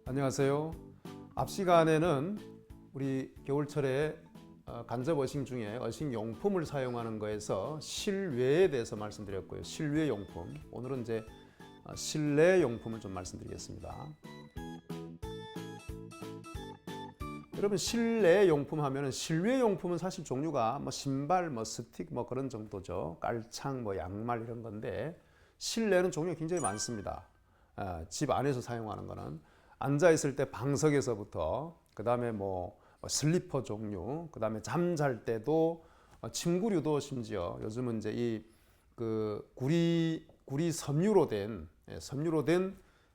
안녕하세요. 앞 시간에는 우리 겨울철에 간접 어싱 중에 어싱 용품을 사용하는 거에서 실외에 대해서 말씀드렸고요. 실외 용품. 오늘은 이제 실내 용품을 좀 말씀드리겠습니다. 여러분 실내 용품 하면은 실외 용품은 사실 종류가 뭐 신발, 뭐 스틱, 뭐 그런 정도죠. 깔창, 뭐 양말 이런 건데 실내는 종류가 굉장히 많습니다. 집 안에서 사용하는 거는 앉아 있을 때 방석에서부터 그 다음에 뭐 슬리퍼 종류, 그 다음에 잠잘 때도 침구류도 심지어 요즘은 이제 이 그 구리 섬유로 된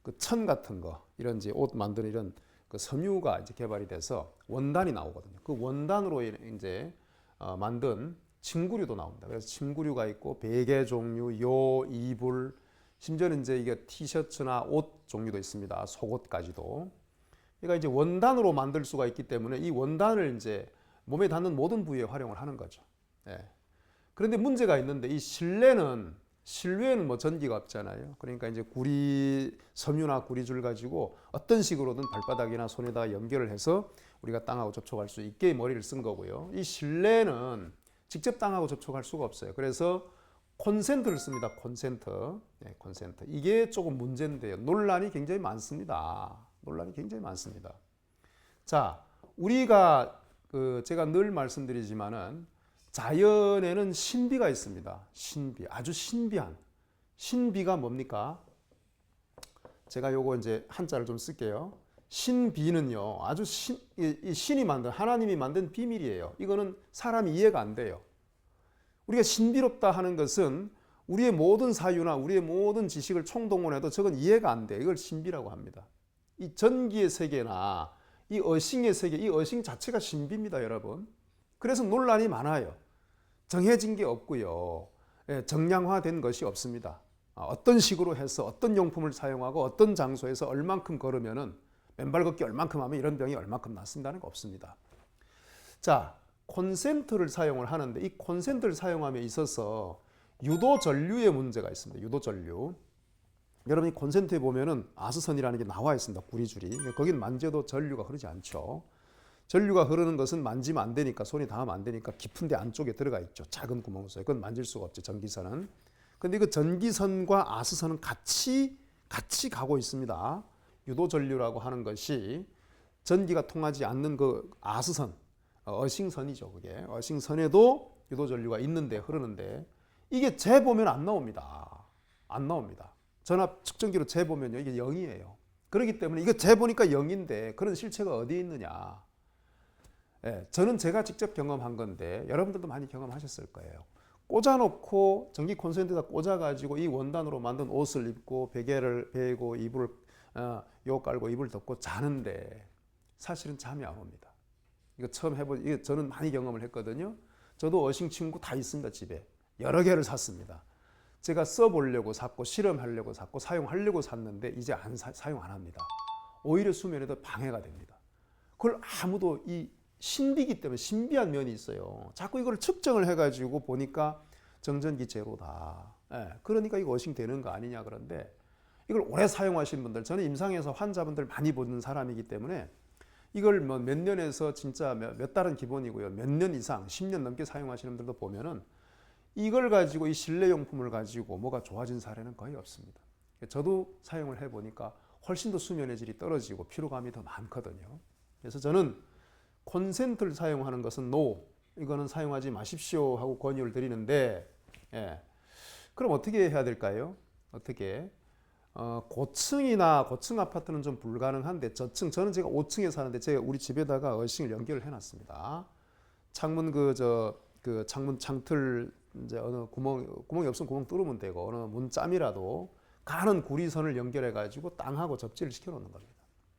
그 천 같은 거 이런 이제 옷 만드는 이런 그 섬유가 이제 개발이 돼서 원단이 나오거든요. 그 원단으로 이제 만든 침구류도 나옵니다. 그래서 침구류가 있고 베개 종류, 요, 이불, 심지어는 이제 이게 티셔츠나 옷 종류도 있습니다. 속옷까지도. 그러니까 이제 원단으로 만들 수가 있기 때문에 이 원단을 이제 몸에 닿는 모든 부위에 활용을 하는 거죠. 예. 그런데 문제가 있는데 이 실외에는 뭐 전기가 없잖아요. 그러니까 이제 구리 섬유나 구리줄 가지고 어떤 식으로든 발바닥이나 손에다 연결을 해서 우리가 땅하고 접촉할 수 있게 머리를 쓴 거고요. 이 실내는 직접 땅하고 접촉할 수가 없어요. 그래서 콘센트를 씁니다. 콘센트. 네, 콘센트. 이게 조금 문제인데요. 논란이 굉장히 많습니다. 논란이 굉장히 많습니다. 자, 우리가 제가 늘 말씀드리지만은 자연에는 신비가 있습니다. 신비. 아주 신비한. 신비가 뭡니까? 제가 요거 이제 한자를 좀 쓸게요. 신비는요. 아주 신이 만든, 하나님이 만든 비밀이에요. 이거는 사람이 이해가 안 돼요. 우리가 신비롭다 하는 것은 우리의 모든 사유나 우리의 모든 지식을 총동원해도 저건 이해가 안 돼. 이걸 신비라고 합니다. 이 전기의 세계나 이 어싱의 세계, 이 어싱 자체가 신비입니다, 여러분. 그래서 논란이 많아요. 정해진 게 없고요. 정량화된 것이 없습니다. 어떤 식으로 해서 어떤 용품을 사용하고 어떤 장소에서 얼만큼 걸으면은 맨발 걷기 얼만큼 하면 이런 병이 얼만큼 낫습니다는 거 없습니다. 자, 콘센트를 사용을 하는데 이 콘센트를 사용함에 있어서 유도 전류의 문제가 있습니다. 유도 전류. 여러분 이 콘센트에 보면은 아스선이라는 게 나와 있습니다. 구리줄이. 거긴 만져도 전류가 흐르지 않죠. 전류가 흐르는 것은 만지면 안 되니까, 손이 닿으면 안 되니까 깊은 데 안쪽에 들어가 있죠. 작은 구멍 속에. 그건 만질 수가 없죠. 전기선은. 근데 그 전기선과 아스선은 같이 가고 있습니다. 유도 전류라고 하는 것이 전기가 통하지 않는 그 아스선, 어싱선이죠. 그게 어싱선에도 유도 전류가 있는데 흐르는데 이게 재보면 안 나옵니다. 안 나옵니다. 전압 측정기로 재보면요 이게 0이에요. 그렇기 때문에 이거 재보니까 0인데 그런 실체가 어디에 있느냐? 예, 저는 제가 직접 경험한 건데 여러분들도 많이 경험하셨을 거예요. 꽂아놓고 전기 콘센트에다 꽂아가지고 이 원단으로 만든 옷을 입고 베개를 베고 이불을 요 깔고 이불 덮고 자는데 사실은 잠이 안 옵니다. 이거 처음 이거 저는 많이 경험을 했거든요. 저도 어싱 친구 다 있습니다, 집에. 여러 개를 샀습니다. 제가 써보려고 샀고, 실험하려고 샀고, 사용하려고 샀는데, 이제 사용 안 합니다. 오히려 수면에도 방해가 됩니다. 그걸 아무도 이 신비기 때문에 신비한 면이 있어요. 자꾸 이걸 측정을 해가지고 보니까 정전기 제로다. 예, 그러니까 이거 어싱 되는 거 아니냐 그런데 이걸 오래 사용하신 분들, 저는 임상에서 환자분들 많이 보는 사람이기 때문에 이걸 뭐 몇 년에서 진짜 몇 달은 기본이고요. 몇 년 이상, 10년 넘게 사용하시는 분들도 보면은 이걸 가지고 이 실내용품을 가지고 뭐가 좋아진 사례는 거의 없습니다. 저도 사용을 해보니까 훨씬 더 수면의 질이 떨어지고 피로감이 더 많거든요. 그래서 저는 콘센트를 사용하는 것은 NO, 이거는 사용하지 마십시오 하고 권유를 드리는데, 예. 그럼 어떻게 해야 될까요? 어떻게? 고층이나 고층 아파트는 좀 불가능한데 저층, 저는 제가 5층에 사는데 제가 우리 집에다가 어싱을 연결을 해놨습니다. 창문 그 창문 창틀 이제 어느 구멍이 없으면 구멍 뚫으면 되고 어느 문짬이라도 가는 구리선을 연결해 가지고 땅하고 접지를 시켜 놓는 겁니다.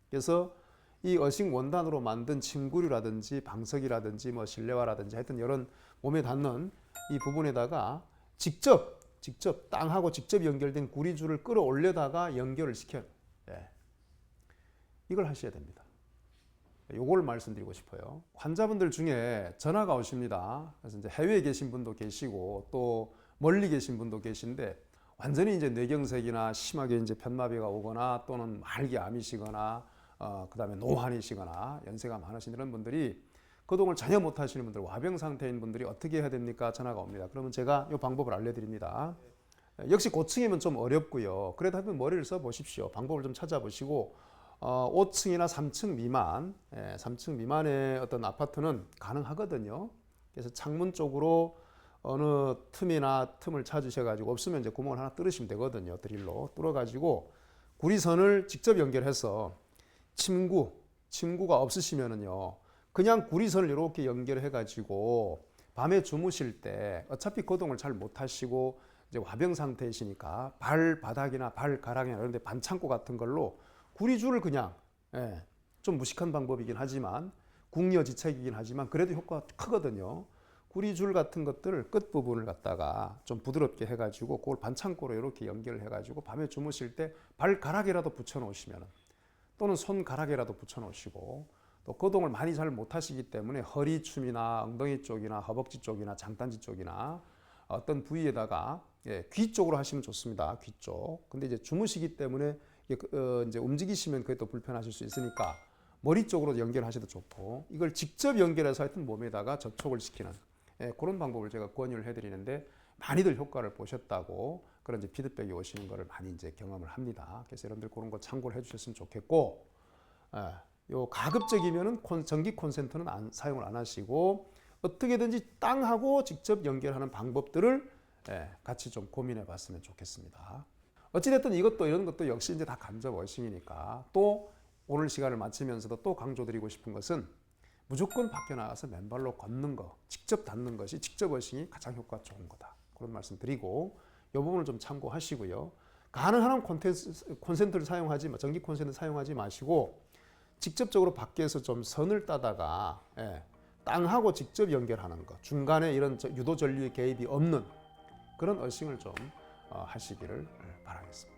그래서 이 어싱 원단으로 만든 침구류라든지 방석이라든지 뭐 실내화라든지 하여튼 이런 몸에 닿는 이 부분에다가 직접 땅하고 직접 연결된 구리줄을 끌어올려다가 연결을 시켜요. 예. 이걸 하셔야 됩니다. 요걸 말씀드리고 싶어요. 환자분들 중에 전화가 오십니다. 그래서 이제 해외에 계신 분도 계시고 또 멀리 계신 분도 계신데 완전히 이제 뇌경색이나 심하게 이제 편마비가 오거나 또는 말기 암이시거나 그다음에 노환이시거나 연세가 많으신 이런 분들이 거동을 전혀 못 하시는 분들, 와병 상태인 분들이 어떻게 해야 됩니까? 전화가 옵니다. 그러면 제가 이 방법을 알려드립니다. 역시 고층이면 좀 어렵고요. 그래도 한번 머리를 써보십시오. 방법을 좀 찾아보시고 5층이나 3층 미만, 3층 미만의 어떤 아파트는 가능하거든요. 그래서 창문 쪽으로 어느 틈이나 틈을 찾으셔가지고 없으면 이제 구멍을 하나 뚫으시면 되거든요. 드릴로 뚫어가지고 구리선을 직접 연결해서 침구가 없으시면은요. 그냥 구리선을 이렇게 연결해가지고 밤에 주무실 때 어차피 거동을 잘 못하시고 이제 와병 상태이시니까 발바닥이나 발가락이나 이런 데 반창고 같은 걸로 구리줄을 그냥 좀 무식한 방법이긴 하지만 궁여지책이긴 하지만 그래도 효과가 크거든요. 구리줄 같은 것들 끝부분을 갖다가 좀 부드럽게 해가지고 그걸 반창고로 이렇게 연결을 해가지고 밤에 주무실 때 발가락이라도 붙여놓으시면 또는 손가락이라도 붙여놓으시고 또 거동을 많이 잘 못하시기 때문에 허리춤이나 엉덩이 쪽이나 허벅지 쪽이나 장단지 쪽이나 어떤 부위에다가 귀 쪽으로 하시면 좋습니다. 귀 쪽. 근데 이제 주무시기 때문에 이제 움직이시면 그게 또 불편하실 수 있으니까 머리 쪽으로 연결하셔도 좋고 이걸 직접 연결해서 하여튼 몸에다가 접촉을 시키는 그런 방법을 제가 권유를 해드리는데 많이들 효과를 보셨다고 그런 이제 피드백이 오시는 거를 많이 이제 경험을 합니다. 그래서 여러분들 그런 거 참고를 해주셨으면 좋겠고, 요 가급적이면은 전기 콘센트는 사용을 안 하시고 어떻게든지 땅하고 직접 연결하는 방법들을 같이 좀 고민해 봤으면 좋겠습니다. 어찌됐든 이런 것도 역시 이제 다 간접 워싱이니까 또 오늘 시간을 마치면서도 또 강조드리고 싶은 것은 무조건 밖에 나가서 맨발로 걷는 거, 직접 닿는 것이 직접 워싱이 가장 효과 좋은 거다. 그런 말씀 드리고 이 부분을 좀 참고하시고요. 가능한 콘센트를 사용하지 전기 콘센트 사용하지 마시고 직접적으로 밖에서 좀 선을 따다가 땅하고 직접 연결하는 것, 중간에 이런 유도 전류의 개입이 없는 그런 어싱을 좀 하시기를 바라겠습니다.